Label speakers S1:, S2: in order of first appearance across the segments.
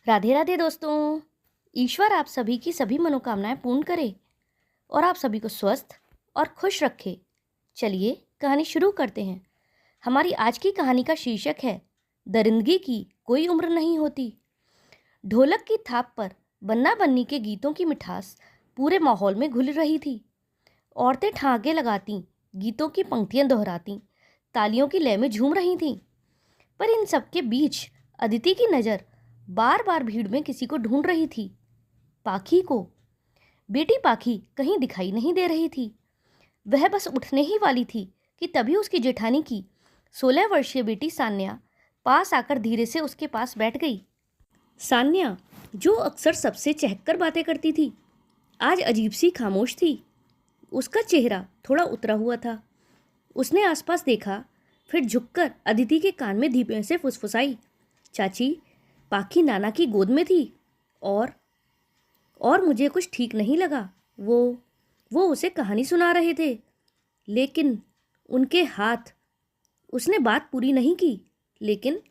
S1: राधे राधे दोस्तों। ईश्वर आप सभी की सभी मनोकामनाएं पूर्ण करे और आप सभी को स्वस्थ और खुश रखे। चलिए कहानी शुरू करते हैं। हमारी आज की कहानी का शीर्षक है दरिंदगी की कोई उम्र नहीं होती। ढोलक की थाप पर बन्ना बन्नी के गीतों की मिठास पूरे माहौल में घुल रही थी। औरतें ठहाके लगाती, गीतों की पंक्तियां दोहराती, तालियों की लय में झूम रही थीं। पर इन सबके बीच अदिति की नज़र बार बार भीड़ में किसी को ढूंढ रही थी। पाखी को। बेटी पाखी कहीं दिखाई नहीं दे रही थी। वह बस उठने ही वाली थी कि तभी उसकी जेठानी की 16 वर्षीय बेटी सान्या पास आकर धीरे से उसके पास बैठ गई। सान्या, जो अक्सर सबसे चहककर बातें करती थी, आज अजीब सी खामोश थी। उसका चेहरा थोड़ा उतरा हुआ था। उसने आसपास देखा, फिर झुककर अदिति के कान में धीमे से फुसफुसाई, चाची, पाखी नाना की गोद में थी और मुझे कुछ ठीक नहीं लगा। वो उसे कहानी सुना रहे थे, लेकिन उनके हाथ। उसने बात पूरी नहीं की, लेकिन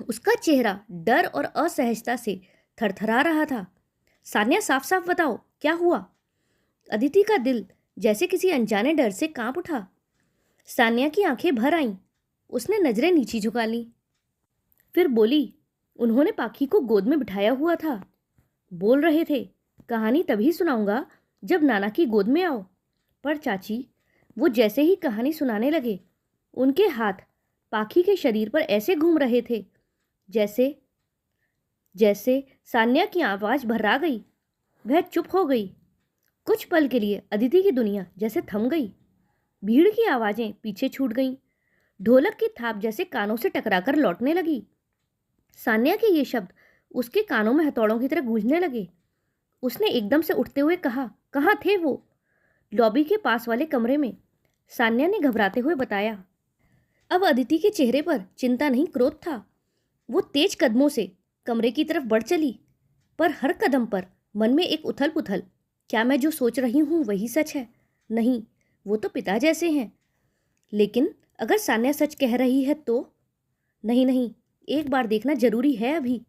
S1: उसका चेहरा डर और असहजता से थरथरा रहा था। सान्या, साफ साफ बताओ, क्या हुआ? अदिति का दिल जैसे किसी अनजाने डर से कांप उठा। सान्या की आंखें भर आईं। उसने नजरें नीची झुका लीं, फिर बोली, उन्होंने पाखी को गोद में बिठाया हुआ था। बोल रहे थे, कहानी तभी सुनाऊंगा जब नाना की गोद में आओ। पर चाची, वो जैसे ही कहानी सुनाने लगे, उनके हाथ पाखी के शरीर पर ऐसे घूम रहे थे जैसे जैसे सान्या की आवाज़ भर्रा गई। वह चुप हो गई। कुछ पल के लिए अदिति की दुनिया जैसे थम गई। भीड़ की आवाज़ें पीछे छूट गईं। ढोलक की थाप जैसे कानों से टकराकर लौटने लगी। सान्या के ये शब्द उसके कानों में हथौड़ों की तरह गूंजने लगे। उसने एकदम से उठते हुए कहा, कहाँ थे वो? लॉबी के पास वाले कमरे में, सान्या ने घबराते हुए बताया। अब अदिति के चेहरे पर चिंता नहीं, क्रोध था। वो तेज कदमों से कमरे की तरफ बढ़ चली, पर हर कदम पर मन में एक उथल पुथल। क्या मैं जो सोच रही हूँ वही सच है? नहीं, वो तो पिता जैसे हैं। लेकिन अगर सान्या सच कह रही है तो? नहीं नहीं, एक बार देखना जरूरी है अभी।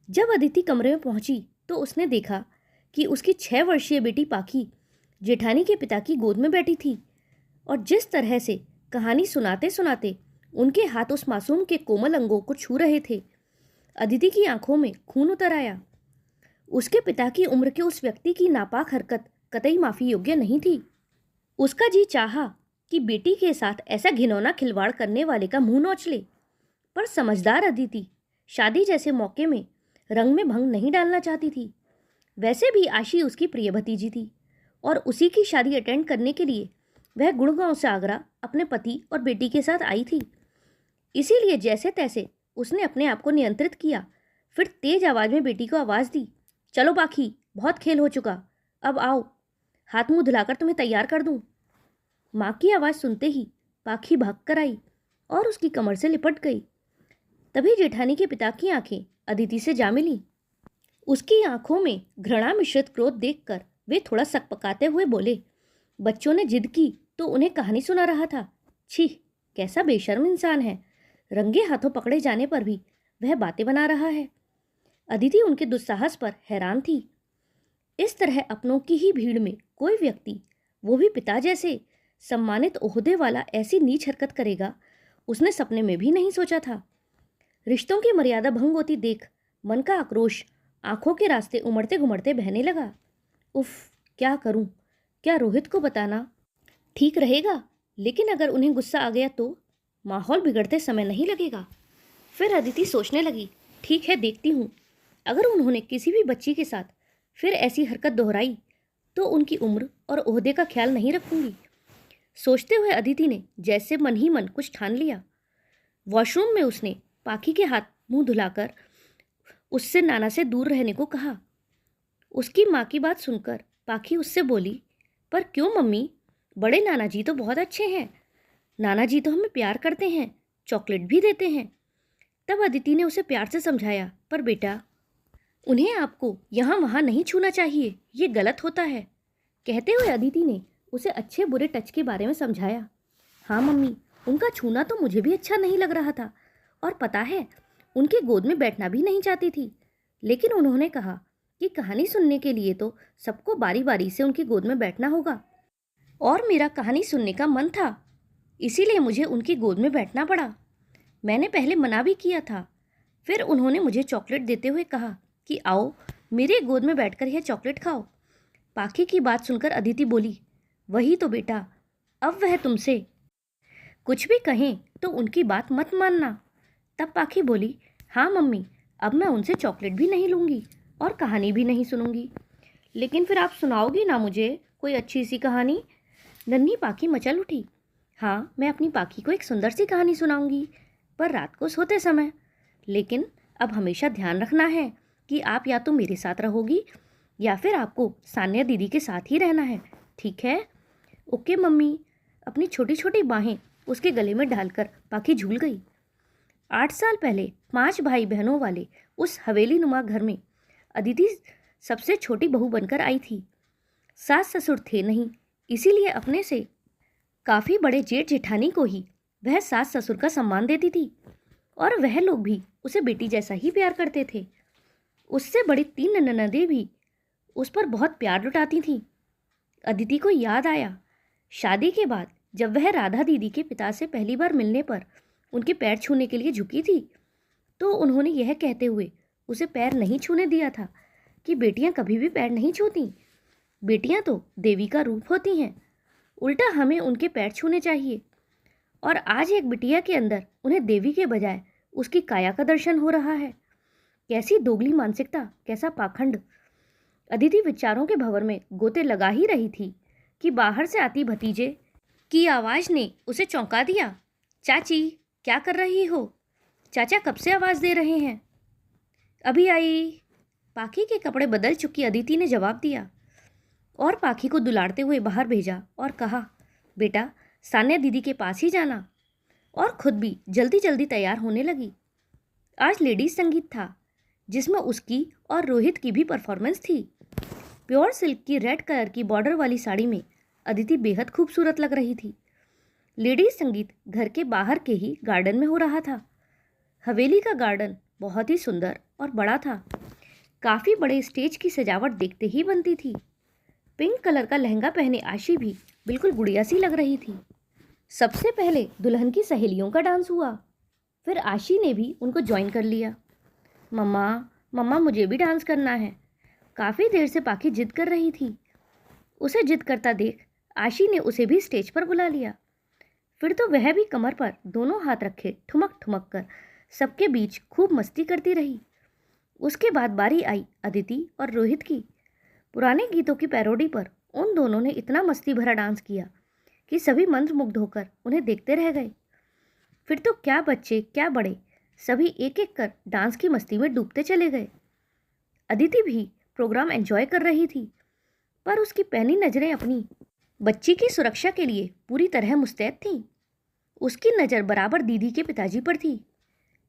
S1: जब अदिति कमरे में पहुंची तो उसने देखा कि उसकी 6 वर्षीय बेटी पाखी जेठानी के पिता की गोद में बैठी थी, और जिस तरह से कहानी सुनाते सुनाते उनके हाथ उस मासूम के कोमल अंगों को छू रहे थे, अदिति की आंखों में खून उतर आया। उसके पिता की उम्र के उस व्यक्ति की नापाक हरकत कतई माफी योग्य नहीं थी। उसका जी चाहा कि बेटी के साथ ऐसा घिनौना खिलवाड़ करने वाले का मुंह नोच ले, पर समझदार अदिति शादी जैसे मौके में रंग में भंग नहीं डालना चाहती थी। वैसे भी आशी उसकी प्रिय भतीजी थी, और उसी की शादी अटेंड करने के लिए वह गुड़गांव से आगरा अपने पति और बेटी के साथ आई थी। इसीलिए जैसे तैसे उसने अपने आप को नियंत्रित किया, फिर तेज आवाज में बेटी को आवाज़ दी, चलो पाखी, बहुत खेल हो चुका, अब आओ, हाथ मुंह धुलाकर तुम्हें तैयार कर दूं। माँ की आवाज़ सुनते ही पाखी भाग कर आई और उसकी कमर से लिपट गई। तभी जेठानी के पिता की आंखें अदिति से जा मिली। उसकी आंखों में घृणा मिश्रित क्रोध देखकर वे थोड़ा सकपकाते हुए बोले, बच्चों ने जिद की तो उन्हें कहानी सुना रहा था। छी, कैसा बेशर्म इंसान है। रंगे हाथों पकड़े जाने पर भी वह बातें बना रहा है। अदिति उनके दुस्साहस पर हैरान थी। इस तरह अपनों की ही भीड़ में कोई व्यक्ति, वो भी पिता जैसे सम्मानित ओहदे वाला, ऐसी नीच हरकत करेगा, उसने सपने में भी नहीं सोचा था। रिश्तों की मर्यादा भंग होती देख मन का आक्रोश आंखों के रास्ते उमड़ते घुमड़ते बहने लगा। उफ, क्या करूं? क्या रोहित को बताना ठीक रहेगा? लेकिन अगर उन्हें गुस्सा आ गया तो माहौल बिगड़ते समय नहीं लगेगा। फिर अदिति सोचने लगी, ठीक है, देखती हूँ। अगर उन्होंने किसी भी बच्ची के साथ फिर ऐसी हरकत दोहराई तो उनकी उम्र और ओहदे का ख्याल नहीं रखूंगी। सोचते हुए अदिति ने जैसे मन ही मन कुछ ठान लिया। वॉशरूम में उसने पाखी के हाथ मुंह धुलाकर उससे नाना से दूर रहने को कहा। उसकी माँ की बात सुनकर पाखी उससे बोली, पर क्यों मम्मी? बड़े नाना जी तो बहुत अच्छे हैं। नाना जी तो हमें प्यार करते हैं, चॉकलेट भी देते हैं। तब अदिति ने उसे प्यार से समझाया, पर बेटा, उन्हें आपको यहाँ वहाँ नहीं छूना चाहिए, ये गलत होता है। कहते हुए अदिति ने उसे अच्छे बुरे टच के बारे में समझाया। हाँ मम्मी, उनका छूना तो मुझे भी अच्छा नहीं लग रहा था, और पता है, उनकी गोद में बैठना भी नहीं चाहती थी। लेकिन उन्होंने कहा कि कहानी सुनने के लिए तो सबको बारी बारी से उनकी गोद में बैठना होगा, और मेरा कहानी सुनने का मन था, इसीलिए मुझे उनकी गोद में बैठना पड़ा। मैंने पहले मना भी किया था। फिर उन्होंने मुझे चॉकलेट देते हुए कहा कि आओ मेरे गोद में बैठकर यह चॉकलेट खाओ। पाखी की बात सुनकर अदिति बोली, वही तो बेटा, अब वह तुमसे कुछ भी कहें तो उनकी बात मत मानना। तब पाखी बोली, हाँ मम्मी, अब मैं उनसे चॉकलेट भी नहीं लूँगी और कहानी भी नहीं सुनूंगी। लेकिन फिर आप सुनाओगी ना मुझे कोई अच्छी सी कहानी? नन्ही पाखी मचल उठी। हाँ, मैं अपनी पाखी को एक सुंदर सी कहानी सुनाऊंगी, पर रात को सोते समय। लेकिन अब हमेशा ध्यान रखना है कि आप या तो मेरे साथ रहोगी या फिर आपको सान्या दीदी के साथ ही रहना है, ठीक है? Okay mummy. अपनी छोटी छोटी बाहें उसके गले में डालकर पाखी झूल गई। 8 साल पहले 5 भाई बहनों वाले उस हवेली नुमा घर में अदिति सबसे छोटी बहू बनकर आई थी। सास ससुर थे नहीं, इसीलिए अपने से काफ़ी बड़े जेठ जेठानी को ही वह सास ससुर का सम्मान देती थी, और वह लोग भी उसे बेटी जैसा ही प्यार करते थे। उससे बड़ी 3 ननदें भी उस पर बहुत प्यार लुटाती थीं। अदिति को याद आया, शादी के बाद जब वह राधा दीदी के पिता से पहली बार मिलने पर उनके पैर छूने के लिए झुकी थी, तो उन्होंने यह कहते हुए उसे पैर नहीं छूने दिया था कि बेटियां कभी भी पैर नहीं छूती, बेटियां तो देवी का रूप होती हैं, उल्टा हमें उनके पैर छूने चाहिए। और आज एक बिटिया के अंदर उन्हें देवी के बजाय उसकी काया का दर्शन हो रहा है। कैसी दोगली मानसिकता, कैसा पाखंड। अदिति विचारों के भंवर में गोते लगा ही रही थी कि बाहर से आती भतीजे की आवाज़ ने उसे चौंका दिया। चाची, क्या कर रही हो? चाचा कब से आवाज़ दे रहे हैं। अभी आई। पाखी के कपड़े बदल चुकी अदिति ने जवाब दिया और पाखी को दुलारते हुए बाहर भेजा और कहा, बेटा सान्या दीदी के पास ही जाना। और खुद भी जल्दी जल्दी तैयार होने लगी। आज लेडीज संगीत था, जिसमें उसकी और रोहित की भी परफॉर्मेंस थी। प्योर सिल्क की रेड कलर की बॉर्डर वाली साड़ी में अदिति बेहद खूबसूरत लग रही थी। लेडीज संगीत घर के बाहर के ही गार्डन में हो रहा था। हवेली का गार्डन बहुत ही सुंदर और बड़ा था। काफ़ी बड़े स्टेज की सजावट देखते ही बनती थी। पिंक कलर का लहंगा पहने आशी भी बिल्कुल गुड़िया सी लग रही थी। सबसे पहले दुल्हन की सहेलियों का डांस हुआ, फिर आशी ने भी उनको ज्वाइन कर लिया। मम्मा, मम्मा मुझे भी डांस करना है। काफ़ी देर से पाखी जिद कर रही थी। उसे जिद करता देख आशी ने उसे भी स्टेज पर बुला लिया। फिर तो वह भी कमर पर दोनों हाथ रखे ठुमक ठुमक कर सबके बीच खूब मस्ती करती रही। उसके बाद बारी आई अदिति और रोहित की। पुराने गीतों की पैरोडी पर उन दोनों ने इतना मस्ती भरा डांस किया कि सभी मंत्रमुग्ध होकर उन्हें देखते रह गए। फिर तो क्या बच्चे क्या बड़े, सभी एक एक कर डांस की मस्ती में डूबते चले गए। अदिति भी प्रोग्राम एंजॉय कर रही थी, पर उसकी पैनी नज़रें अपनी बच्ची की सुरक्षा के लिए पूरी तरह मुस्तैद थीं। उसकी नज़र बराबर दीदी के पिताजी पर थी।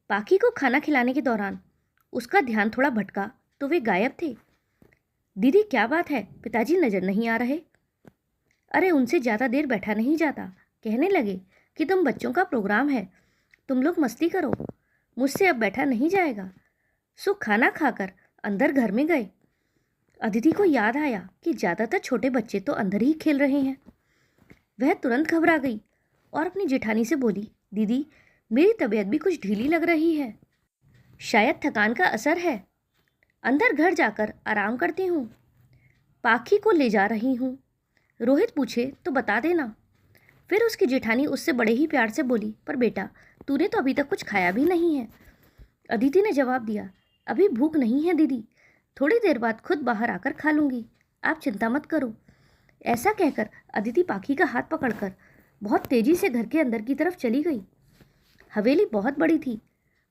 S1: पाखी को खाना खिलाने के दौरान उसका ध्यान थोड़ा भटका तो वे गायब थे। दीदी क्या बात है, पिताजी नज़र नहीं आ रहे? अरे उनसे ज़्यादा देर बैठा नहीं जाता। कहने लगे कि तुम बच्चों का प्रोग्राम है, तुम लोग मस्ती करो, मुझसे अब बैठा नहीं जाएगा। सो खाना खाकर अंदर घर में गए। अदिति को याद आया कि ज़्यादातर छोटे बच्चे तो अंदर ही खेल रहे हैं। वह तुरंत घबरा गई और अपनी जेठानी से बोली, दीदी मेरी तबीयत भी कुछ ढीली लग रही है, शायद थकान का असर है। अंदर घर जाकर आराम करती हूँ, पाखी को ले जा रही हूँ। रोहित पूछे तो बता देना। फिर उसकी जेठानी उससे बड़े ही प्यार से बोली, पर बेटा तूने तो अभी तक कुछ खाया भी नहीं है। अदिति ने जवाब दिया, अभी भूख नहीं है दीदी, थोड़ी देर बाद खुद बाहर आकर खा लूँगी, आप चिंता मत करो। ऐसा कहकर अदिति पाखी का हाथ पकड़कर बहुत तेज़ी से घर के अंदर की तरफ चली गई। हवेली बहुत बड़ी थी।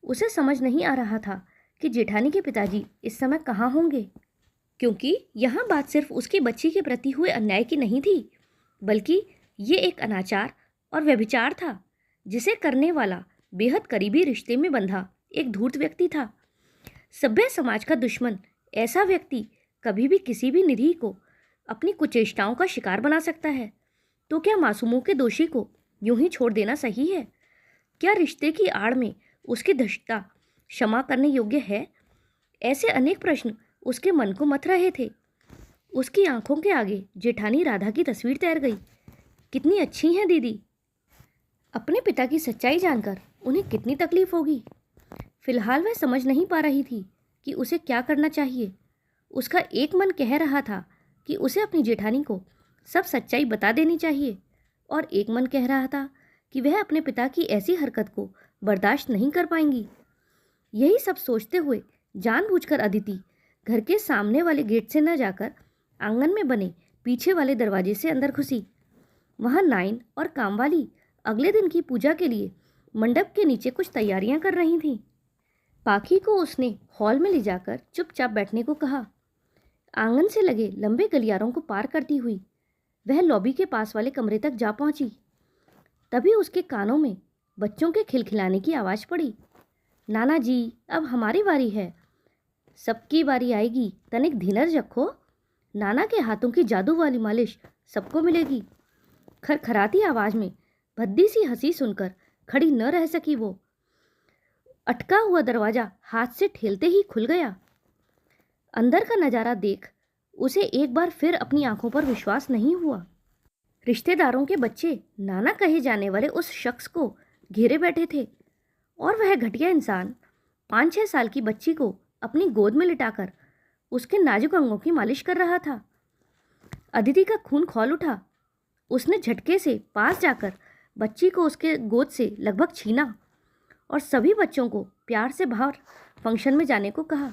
S1: उसे समझ नहीं आ रहा था कि जेठानी के पिताजी इस समय कहाँ होंगे, क्योंकि यहाँ बात सिर्फ उसकी बच्ची के प्रति हुए अन्याय की नहीं थी, बल्कि ये एक अनाचार और व्यभिचार था, जिसे करने वाला बेहद करीबी रिश्ते में बंधा एक धूर्त व्यक्ति था। सभ्य समाज का दुश्मन ऐसा व्यक्ति कभी भी किसी भी निरीह को अपनी कुचेष्टाओं का शिकार बना सकता है। तो क्या मासूमों के दोषी को यूं ही छोड़ देना सही है? क्या रिश्ते की आड़ में उसकी धृष्टता क्षमा करने योग्य है? ऐसे अनेक प्रश्न उसके मन को मथ रहे थे। उसकी आंखों के आगे जेठानी राधा की तस्वीर तैर गई। कितनी अच्छी हैं दीदी। अपने पिता की सच्चाई जानकर उन्हें कितनी तकलीफ होगी। फिलहाल वह समझ नहीं पा रही थी कि उसे क्या करना चाहिए। उसका एक मन कह रहा था कि उसे अपनी जेठानी को सब सच्चाई बता देनी चाहिए, और एक मन कह रहा था कि वह अपने पिता की ऐसी हरकत को बर्दाश्त नहीं कर पाएंगी। यही सब सोचते हुए जानबूझकर अदिति घर के सामने वाले गेट से न जाकर आंगन में बने पीछे वाले दरवाजे से अंदर घुसी। वहाँ नाइन और कामवाली अगले दिन की पूजा के लिए मंडप के नीचे कुछ तैयारियां कर रही थीं। पाखी को उसने हॉल में ले जाकर चुपचाप बैठने को कहा। आंगन से लगे लंबे गलियारों को पार करती हुई वह लॉबी के पास वाले कमरे तक जा पहुंची। तभी उसके कानों में बच्चों के खिलखिलाने की आवाज़ पड़ी। नाना जी, अब हमारी बारी है। सबकी बारी आएगी, तनिक धीरज रखो। नाना के हाथों की जादू वाली मालिश सबको मिलेगी। खरखराती आवाज़ में भद्दी सी हंसी सुनकर खड़ी न रह सकी वो। अटका हुआ दरवाज़ा हाथ से ठेलते ही खुल गया। अंदर का नज़ारा देख उसे एक बार फिर अपनी आंखों पर विश्वास नहीं हुआ। रिश्तेदारों के बच्चे नाना कहे जाने वाले उस शख्स को घेरे बैठे थे, और वह घटिया इंसान 5-6 साल की बच्ची को अपनी गोद में लिटाकर उसके नाजुक अंगों की मालिश कर रहा था। अदिति का खून खौल उठा। उसने झटके से पास जाकर बच्ची को उसके गोद से लगभग छीना और सभी बच्चों को प्यार से बाहर फंक्शन में जाने को कहा।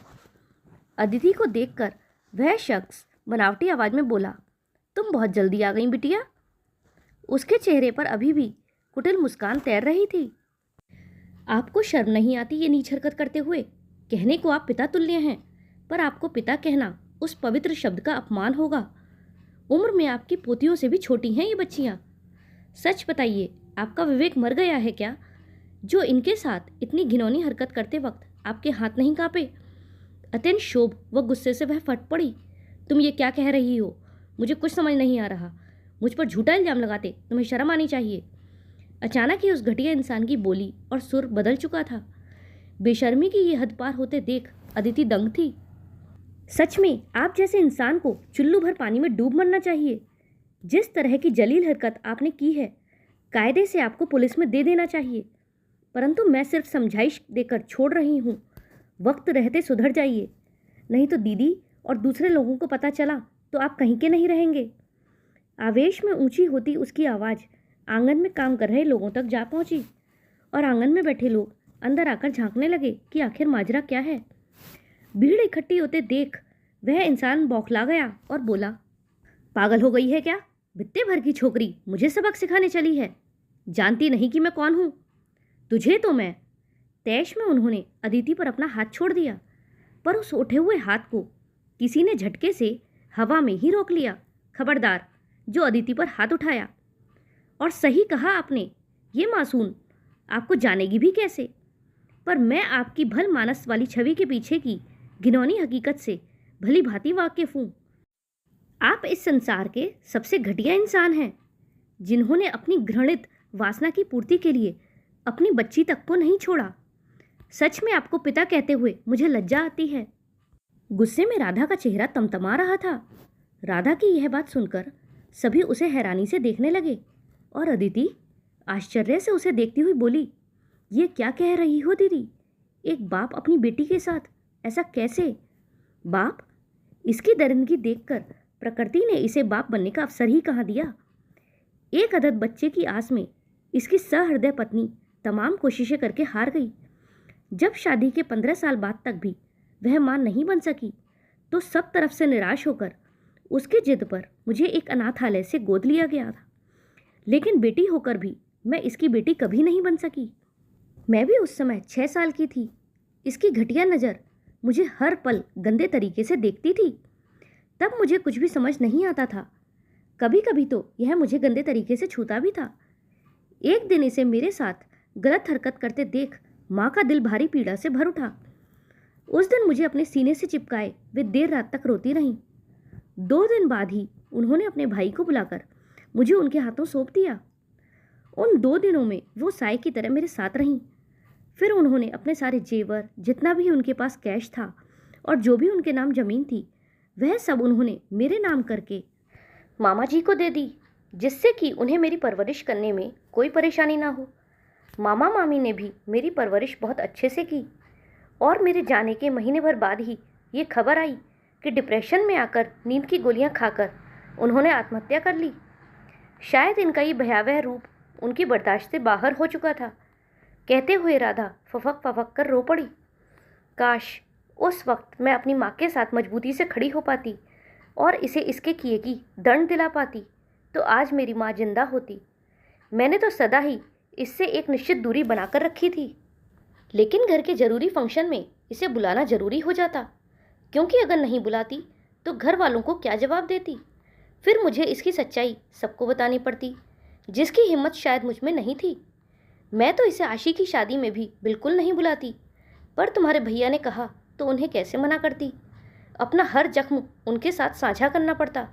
S1: अदिति को देखकर वह शख्स बनावटी आवाज़ में बोला, तुम बहुत जल्दी आ गई बिटिया। उसके चेहरे पर अभी भी कुटिल मुस्कान तैर रही थी। आपको शर्म नहीं आती ये नीच हरकत करते हुए? कहने को आप पिता तुल्य हैं, पर आपको पिता कहना उस पवित्र शब्द का अपमान होगा। उम्र में आपकी पोतियों से भी छोटी हैं ये बच्चियां। सच बताइए, आपका विवेक मर गया है क्या, जो इनके साथ इतनी घिनौनी हरकत करते वक्त आपके हाथ नहीं कांपे? अत्यंत क्षोभ व गुस्से से वह फट पड़ी। तुम ये क्या कह रही हो? मुझे कुछ समझ नहीं आ रहा। मुझ पर झूठा इल्जाम लगाते तुम्हें शर्म आनी चाहिए। अचानक ही उस घटिया इंसान की बोली और सुर बदल चुका था। बेशर्मी की ये हद पार होते देख अदिति दंग थी। सच में आप जैसे इंसान को चुल्लू भर पानी में डूब मरना चाहिए। जिस तरह की जलील हरकत आपने की है, कायदे से आपको पुलिस में दे देना चाहिए, परंतु मैं सिर्फ समझाइश देकर छोड़ रही हूँ। वक्त रहते सुधर जाइए, नहीं तो दीदी और दूसरे लोगों को पता चला तो आप कहीं के नहीं रहेंगे। आवेश में ऊंची होती उसकी आवाज़ आंगन में काम कर रहे लोगों तक जा पहुंची, और आंगन में बैठे लोग अंदर आकर झांकने लगे कि आखिर माजरा क्या है। भीड़ इकट्ठी होते देख वह इंसान बौखला गया और बोला, पागल हो गई है क्या? बित्ते भर की छोकरी मुझे सबक सिखाने चली है। जानती नहीं कि मैं कौन हूँ? तुझे तो मैं। तैश में उन्होंने अदिति पर अपना हाथ छोड़ दिया, पर उस उठे हुए हाथ को किसी ने झटके से हवा में ही रोक लिया। खबरदार जो अदिति पर हाथ उठाया। और सही कहा आपने, ये मासूम आपको जानेगी भी कैसे? पर मैं आपकी भल मानस वाली छवि के पीछे की घिनौनी हकीकत से भली भांति वाकिफ हूँ। आप इस संसार के सबसे घटिया इंसान हैं, जिन्होंने अपनी घृणित वासना की पूर्ति के लिए अपनी बच्ची तक को नहीं छोड़ा। सच में आपको पिता कहते हुए मुझे लज्जा आती है। गुस्से में राधा का चेहरा तमतमा रहा था। राधा की यह बात सुनकर सभी उसे हैरानी से देखने लगे, और अदिति आश्चर्य से उसे देखती हुई बोली, ये क्या कह रही हो दीदी? एक बाप अपनी बेटी के साथ ऐसा कैसे? बाप? इसकी दरिंदगी देखकर प्रकृति ने इसे बाप बनने का अवसर ही कहाँ दिया। एक अदद बच्चे की आस में इसकी सहृदय पत्नी तमाम कोशिशें करके हार गई। जब शादी के 15 साल बाद तक भी वह मां नहीं बन सकी, तो सब तरफ से निराश होकर उसकी जिद पर मुझे एक अनाथालय से गोद लिया गया था। लेकिन बेटी होकर भी मैं इसकी बेटी कभी नहीं बन सकी। मैं भी उस समय 6 साल की थी। इसकी घटिया नज़र मुझे हर पल गंदे तरीके से देखती थी। तब मुझे कुछ भी समझ नहीं आता था। कभी कभी तो यह मुझे गंदे तरीके से छूता भी था। एक दिन इसे मेरे साथ गलत हरकत करते देख माँ का दिल भारी पीड़ा से भर उठा। उस दिन मुझे अपने सीने से चिपकाए वे देर रात तक रोती रहीं। 2 दिन बाद ही उन्होंने अपने भाई को बुलाकर मुझे उनके हाथों सौंप दिया। उन 2 दिनों में वो साय की तरह मेरे साथ रहीं। फिर उन्होंने अपने सारे जेवर, जितना भी उनके पास कैश था, और जो भी उनके नाम ज़मीन थी वह सब उन्होंने मेरे नाम करके मामा जी को दे दी, जिससे कि उन्हें मेरी परवरिश करने में कोई परेशानी ना हो। मामा मामी ने भी मेरी परवरिश बहुत अच्छे से की और मेरे जाने के महीने भर बाद ही ये खबर आई कि डिप्रेशन में आकर नींद की गोलियां खाकर उन्होंने आत्महत्या कर ली। शायद इनका ये भयावह रूप उनकी बर्दाश्त से बाहर हो चुका था। कहते हुए राधा फफक फफक कर रो पड़ी। काश उस वक्त मैं अपनी माँ के साथ मजबूती से खड़ी हो पाती और इसे इसके किए की दंड दिला पाती, तो आज मेरी माँ जिंदा होती। मैंने तो सदा ही इससे एक निश्चित दूरी बनाकर रखी थी, लेकिन घर के ज़रूरी फंक्शन में इसे बुलाना ज़रूरी हो जाता, क्योंकि अगर नहीं बुलाती तो घर वालों को क्या जवाब देती। फिर मुझे इसकी सच्चाई सबको बतानी पड़ती, जिसकी हिम्मत शायद मुझ में नहीं थी। मैं तो इसे आशी की शादी में भी बिल्कुल नहीं बुलाती, पर तुम्हारे भैया ने कहा तो उन्हें कैसे मना करती। अपना हर जख्म उनके साथ साझा करना पड़ता।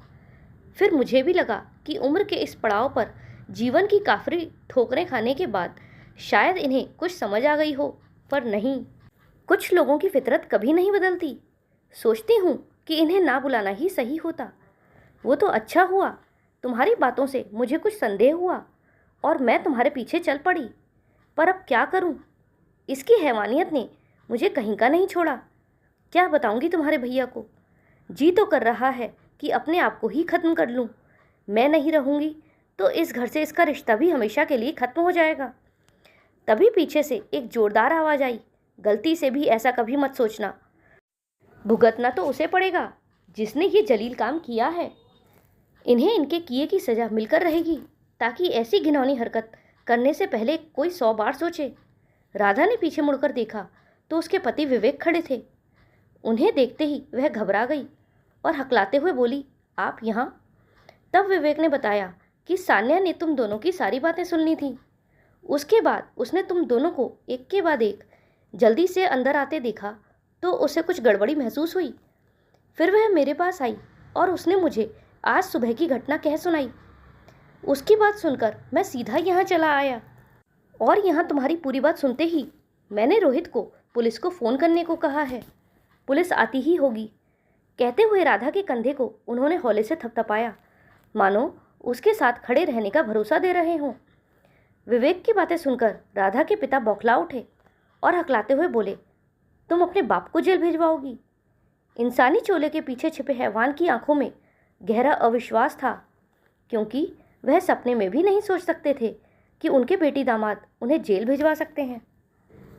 S1: फिर मुझे भी लगा कि उम्र के इस पड़ाव पर जीवन की काफ़ी ठोकरें खाने के बाद शायद इन्हें कुछ समझ आ गई हो, पर नहीं। कुछ लोगों की फितरत कभी नहीं बदलती। सोचती हूँ कि इन्हें ना बुलाना ही सही होता। वो तो अच्छा हुआ तुम्हारी बातों से मुझे कुछ संदेह हुआ और मैं तुम्हारे पीछे चल पड़ी, पर अब क्या करूँ। इसकी हैवानियत ने मुझे कहीं का नहीं छोड़ा। क्या बताऊंगी तुम्हारे भैया को। जी तो कर रहा है कि अपने आप को ही ख़त्म कर लूँ। मैं नहीं रहूँगी तो इस घर से इसका रिश्ता भी हमेशा के लिए ख़त्म हो जाएगा। तभी पीछे से एक ज़ोरदार आवाज़ आई, गलती से भी ऐसा कभी मत सोचना। भुगतना तो उसे पड़ेगा जिसने ये जलील काम किया है। इन्हें इनके किए की सज़ा मिलकर रहेगी, ताकि ऐसी घिनौनी हरकत करने से पहले कोई 100 बार सोचे। राधा ने पीछे मुड़कर देखा तो उसके पति विवेक खड़े थे। उन्हें देखते ही वह घबरा गई और हकलाते हुए बोली, आप यहाँ? तब विवेक ने बताया कि सान्या ने तुम दोनों की सारी बातें सुननी थीं। उसके बाद उसने तुम दोनों को एक के बाद एक जल्दी से अंदर आते देखा तो उसे कुछ गड़बड़ी महसूस हुई। फिर वह मेरे पास आई और उसने मुझे आज सुबह की घटना कह सुनाई। उसकी बात सुनकर मैं सीधा यहाँ चला आया और यहाँ तुम्हारी पूरी बात सुनते ही मैंने रोहित को पुलिस को फ़ोन करने को कहा है। पुलिस आती ही होगी। कहते हुए राधा के कंधे को उन्होंने हौले से थपथपाया, मानो उसके साथ खड़े रहने का भरोसा दे रहे हों। विवेक की बातें सुनकर राधा के पिता बौखला उठे और हकलाते हुए बोले, तुम अपने बाप को जेल भिजवाओगी? इंसानी चोले के पीछे छिपे हैवान की आंखों में गहरा अविश्वास था, क्योंकि वह सपने में भी नहीं सोच सकते थे कि उनके बेटी दामाद उन्हें जेल भिजवा सकते हैं।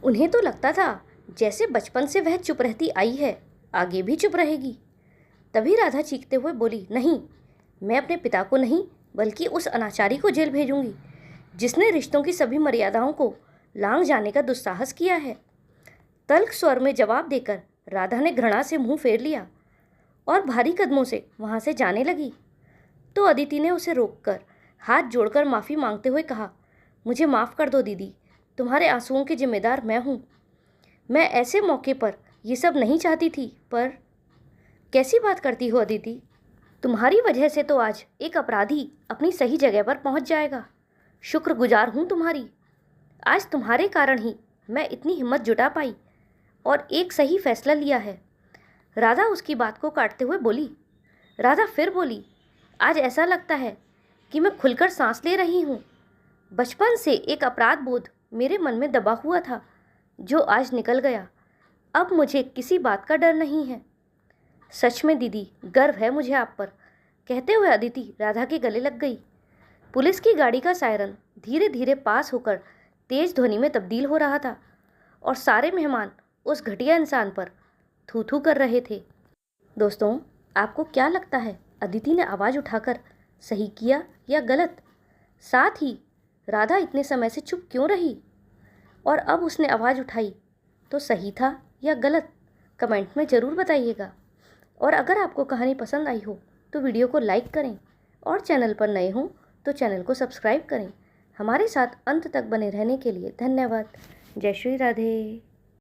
S1: उन्हें तो लगता था जैसे बचपन से वह चुप रहती आई है, आगे भी चुप रहेगी। तभी राधा चीखते हुए बोली, नहीं, मैं अपने पिता को नहीं बल्कि उस अनाचारी को जेल भेजूंगी जिसने रिश्तों की सभी मर्यादाओं को लांघ जाने का दुस्साहस किया है। तल्ख स्वर में जवाब देकर राधा ने घृणा से मुंह फेर लिया और भारी कदमों से वहां से जाने लगी। तो अदिति ने उसे रोककर हाथ जोड़कर माफ़ी मांगते हुए कहा, मुझे माफ़ कर दो दीदी, तुम्हारे आंसुओं की जिम्मेदार मैं हूँ। मैं ऐसे मौके पर ये सब नहीं चाहती थी, पर कैसी बात करती हो अदिति? तुम्हारी वजह से तो आज एक अपराधी अपनी सही जगह पर पहुँच जाएगा। शुक्रगुजार हूँ तुम्हारी। आज तुम्हारे कारण ही मैं इतनी हिम्मत जुटा पाई और एक सही फैसला लिया है। राधा उसकी बात को काटते हुए बोली। राधा फिर बोली, आज ऐसा लगता है कि मैं खुलकर सांस ले रही हूँ। बचपन से एक अपराध बोध मेरे मन में दबा हुआ था, जो आज निकल गया। अब मुझे किसी बात का डर नहीं है। सच में दीदी, गर्व है मुझे आप पर। कहते हुए अदिति राधा के गले लग गई। पुलिस की गाड़ी का सायरन धीरे धीरे पास होकर तेज ध्वनि में तब्दील हो रहा था और सारे मेहमान उस घटिया इंसान पर थू थू कर रहे थे। दोस्तों, आपको क्या लगता है, अदिति ने आवाज़ उठाकर सही किया या गलत? साथ ही राधा इतने समय से चुप क्यों रही और अब उसने आवाज़ उठाई तो सही था या गलत? कमेंट में ज़रूर बताइएगा। और अगर आपको कहानी पसंद आई हो तो वीडियो को लाइक करें और चैनल पर नए हों तो चैनल को सब्सक्राइब करें। हमारे साथ अंत तक बने रहने के लिए धन्यवाद। जय श्री राधे।